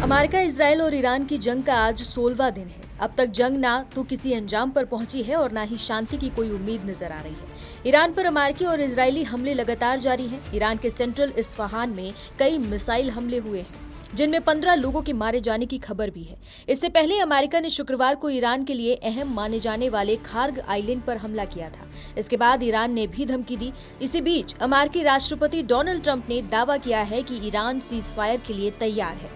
America, Israel और Iran की जंग का आज 16वां दिन है। अब तक जंग ना तो किसी अंजाम पर पहुंची है और ना ही शांति की कोई उम्मीद नजर आ रही है। ईरान पर अमेरिकी और इजरायली हमले लगातार जारी हैं। ईरान के सेंट्रल इस्फहान में कई मिसाइल हमले हुए हैं, जिनमें 15 लोगों के मारे जाने की खबर भी है। इससे पहले अमेरिका ने शुक्रवार को ईरान के लिए अहम माने जाने वाले खार्ग आइलैंड पर हमला किया था। इसके बाद ईरान ने भी धमकी दी। इसी बीच अमेरिकी राष्ट्रपति डोनाल्ड ट्रंप ने दावा किया है कि ईरान सीज फायर के लिए तैयार है।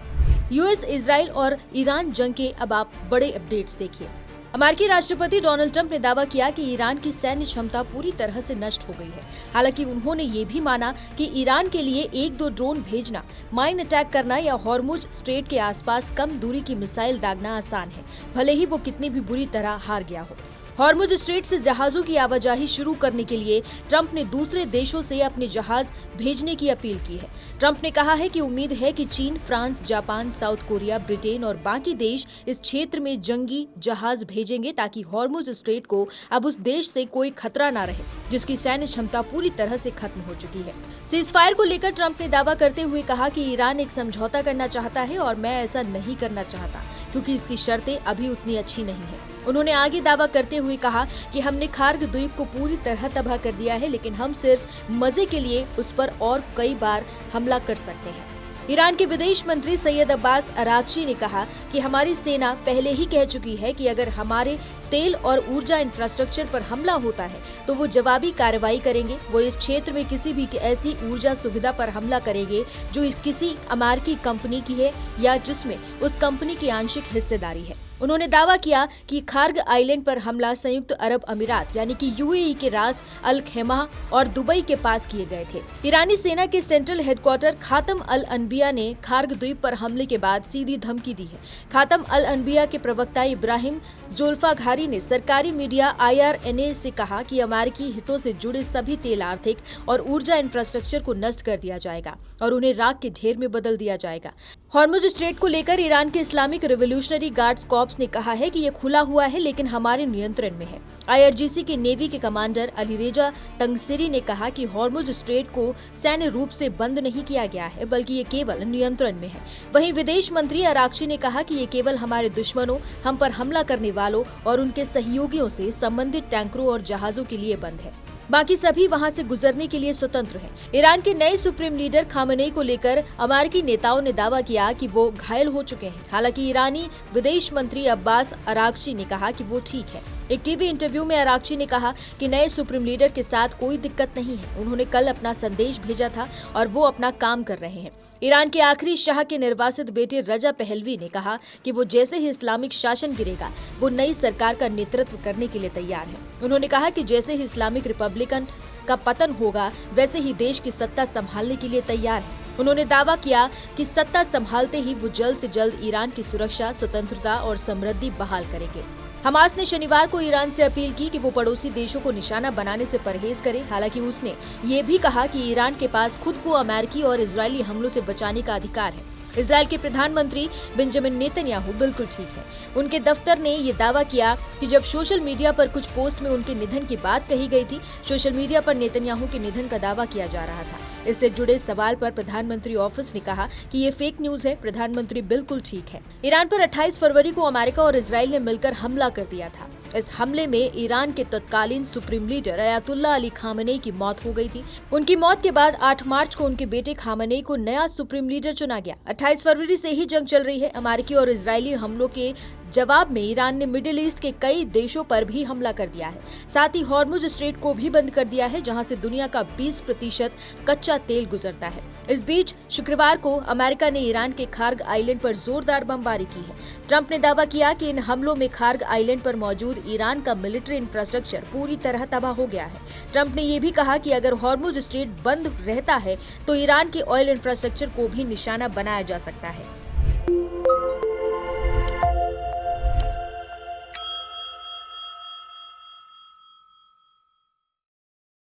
यूएस, इजराइल और ईरान जंग के अब आप बड़े अपडेट्स देखिए। अमेरिकी राष्ट्रपति डोनाल्ड ट्रंप ने दावा किया कि ईरान की सैन्य क्षमता पूरी तरह से नष्ट हो गई है। हालांकि उन्होंने ये भी माना कि ईरान के लिए 1-2 ड्रोन भेजना, माइन अटैक करना या हॉर्मुज स्ट्रेट के आसपास कम दूरी की मिसाइल दागना आसान है, भले ही वो कितनी भी बुरी तरह हार गया हो। हॉर्मुज स्ट्रेट से जहाजों की आवाजाही शुरू करने के लिए ट्रंप ने दूसरे देशों से अपने जहाज भेजने की अपील की है। ट्रंप ने कहा है कि उम्मीद है कि चीन, France, Japan, south Korea, Britain और बाकी देश इस क्षेत्र में जंगी जहाज भेजेंगे ताकि हॉर्मुज स्ट्रेट को अब उस देश से कोई खतरा न रहे जिसकी सैन्य क्षमता पूरी तरह से खत्म हो चुकी है। सीज फायर को लेकर ट्रंप ने दावा करते हुए कहा कि ईरान एक समझौता करना चाहता है और मैं ऐसा नहीं करना चाहता क्योंकि इसकी शर्तें अभी उतनी अच्छी नहीं है। उन्होंने आगे दावा करते हुए कहा कि हमने खार्ग द्वीप को पूरी तरह तबाह कर दिया है, लेकिन हम सिर्फ मजे के लिए उस पर और कई बार हमला कर सकते हैं। ईरान के विदेश मंत्री सैयद अब्बास अरागची ने कहा कि हमारी सेना पहले ही कह चुकी है कि अगर हमारे तेल और ऊर्जा इंफ्रास्ट्रक्चर पर हमला होता है तो वो जवाबी कार्रवाई करेंगे। वो इस क्षेत्र में किसी भी ऐसी ऊर्जा सुविधा पर हमला करेंगे जो किसी अमेरिकी कंपनी की है या जिसमें उस कंपनी की आंशिक हिस्सेदारी है। उन्होंने दावा किया कि खार्ग आइलैंड पर हमला संयुक्त अरब अमीरात यानी कि यूएई के रास अल खेमा और दुबई के पास किए गए थे। ईरानी सेना के सेंट्रल हेडक्वार्टर खातम अल अनबिया ने खार्ग द्वीप पर हमले के बाद सीधी धमकी दी है। खातम अल अनबिया के प्रवक्ता इब्राहिम जुल्फाघारी ने सरकारी मीडिया IRNA से कहा कि अमेरिकी हितों से जुड़े सभी तेल, आर्थिक और ऊर्जा इंफ्रास्ट्रक्चर को नष्ट कर दिया जाएगा और उन्हें राख के ढेर में बदल दिया जाएगा। हॉर्मुज स्ट्रेट को लेकर ईरान के इस्लामिक रिवोल्यूशनरी गार्ड्स कॉर्प्स ने कहा है कि यह खुला हुआ है लेकिन हमारे नियंत्रण में है। IRGC के नेवी के कमांडर अलीरेजा तंगसिरी ने कहा कि हॉर्मुज स्ट्रेट को सैन्य रूप से बंद नहीं किया गया है बल्कि ये केवल नियंत्रण में है। वहीं विदेश मंत्री अरागची ने कहा कि ये केवल हमारे दुश्मनों, हम पर हमला करने वालों और उनके सहयोगियों से संबंधित टैंकरों और जहाजों के लिए बंद है, बाकी सभी वहां से गुजरने के लिए स्वतंत्र हैं। ईरान के नए सुप्रीम लीडर खामेनेई को लेकर अमेरिकी नेताओं ने दावा किया कि वो घायल हो चुके हैं। हालांकि ईरानी विदेश मंत्री अब्बास अरागची ने कहा कि वो ठीक है। एक टीवी इंटरव्यू में अरागची ने कहा कि नए सुप्रीम लीडर के साथ कोई दिक्कत नहीं है। उन्होंने कल अपना संदेश भेजा था और वो अपना काम कर रहे हैं। ईरान के आखिरी शाह के निर्वासित बेटे रजा पहलवी ने कहा कि वो जैसे ही इस्लामिक शासन गिरेगा वो नई सरकार का नेतृत्व करने के लिए तैयार है। उन्होंने कहा कि जैसे ही इस्लामिक रिपब्लिकन का पतन होगा वैसे ही देश की सत्ता संभालने के लिए तैयार है। उन्होंने दावा किया कि सत्ता संभालते ही वो जल्द से जल्द ईरान की सुरक्षा, स्वतंत्रता और समृद्धि बहाल करेंगे। हमास ने शनिवार को ईरान से अपील की कि वो पड़ोसी देशों को निशाना बनाने से परहेज करे। हालांकि उसने ये भी कहा कि ईरान के पास खुद को अमेरिकी और इजरायली हमलों से बचाने का अधिकार है। इजरायल के प्रधानमंत्री बेंजामिन नेतन्याहू बिल्कुल ठीक है। उनके दफ्तर ने ये दावा किया कि जब सोशल मीडिया पर कुछ पोस्ट में उनके निधन की बात कही गई थी, सोशल मीडिया पर नेतन्याहू के निधन का दावा किया जा रहा था। इससे जुड़े सवाल पर प्रधानमंत्री ऑफिस ने कहा कि ये फेक न्यूज है, प्रधानमंत्री बिल्कुल ठीक है। ईरान पर 28 फरवरी को अमेरिका और इजरायल ने मिलकर हमला कर दिया था। इस हमले में ईरान के तत्कालीन supreme leader Ayatollah Ali Khamenei की मौत हो गई थी। उनकी मौत के बाद 8 मार्च को उनके बेटे खामेनेई को नया सुप्रीम लीडर चुना गया। 28 फरवरी से ही जंग चल रही है। अमेरिकी और इजरायली हमलों के जवाब में ईरान ने मिडिल ईस्ट के कई देशों पर भी हमला कर दिया है। साथ ही हॉर्मुज स्ट्रेट को भी बंद कर दिया है, जहां से दुनिया का 20% कच्चा तेल गुजरता है। इस बीच शुक्रवार को अमेरिका ने ईरान के खार्ग आइलैंड पर जोरदार बमबारी की है। ट्रंप ने दावा किया कि इन हमलों में खार्ग आइलैंड पर मौजूद ईरान का मिलिट्री इंफ्रास्ट्रक्चर पूरी तरह तबाह हो गया है। ट्रंप ने ये भी कहा कि अगर हॉर्मुज स्ट्रेट बंद रहता है तो ईरान के ऑयल इंफ्रास्ट्रक्चर को भी निशाना बनाया जा सकता है।